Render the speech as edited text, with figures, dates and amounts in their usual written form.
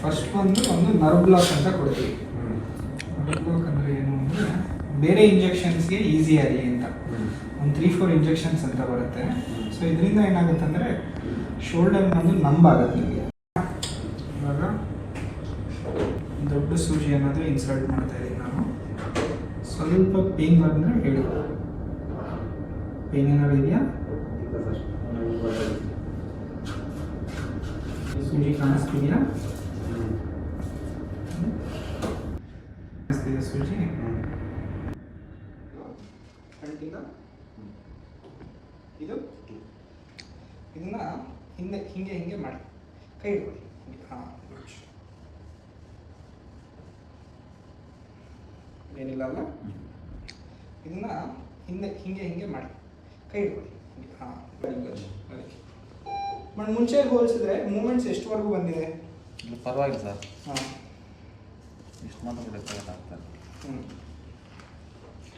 First ಒಂದು nerve block ಅಂತ ಕೊಡ್ತೀವಿ. ನರ್ವ್ ಬ್ಲಾಕ್ ಅಂದರೆ ಏನು ಅಂದರೆ ಬೇರೆ ಇಂಜೆಕ್ಷನ್ಸ್ಗೆ ಈಸಿ ಆಗಲಿ ಅಂತ ಒಂದು 3-4 ಇಂಜೆಕ್ಷನ್ಸ್ ಅಂತ ಬರುತ್ತೆ. ಸೊ ಇದರಿಂದ ಏನಾಗುತ್ತೆ ಅಂದರೆ ಶೋಲ್ಡರ್ ಬಂದು ನಂಬಾಗುತ್ತೆ ನಿಮಗೆ. ಇವಾಗ ದೊಡ್ಡ ಸೂಜಿ ಏನಾದರೂ ಇನ್ಸರ್ಟ್ ಮಾಡ್ತಾ ಇದ್ದೀನಿ ನಾನು. ಸ್ವಲ್ಪ ಪೇನ್ ಬಂದರೆ ಹೇಳಿ, ಪೇನ್ ಏನಾದ್ರು ಇದೆಯಾ? ಸೂಜಿ ಕಾಣಿಸ್ತಿದೆಯಾ? ಕಾಣಿಸ್ತಿದೆ ಸೂಜಿ? ಕಂಟಿಂದ ಇದನ್ನ ಹಿಂದೆ ಹಿಂಗೆ ಮಾಡಿ ಕೈ ಹಿಡ್ಕೊಳ್ಳಿ. ಹಾಂ, ಏನಿಲ್ಲ ಅಲ್ಲ. ಇದನ್ನ ಹಿಂಗೆ ಮಾಡಿ ಕೈ ಹಿಡ್ಕೊಳ್ಳಿ. ಹಾಂ, ಅದಕ್ಕೆ ಬಟ್ ಮುಂಚೆ ಹೋಲಿಸಿದ್ರೆ ಮೂಮೆಂಟ್ಸ್ ಎಷ್ಟುವರೆಗೂ ಬಂದಿದೆ? ಪರವಾಗಿಲ್ಲ ಸರ್. ಹಾಂ, ಇಷ್ಟು ಮಾತ್ರ ಆಗ್ತದೆ.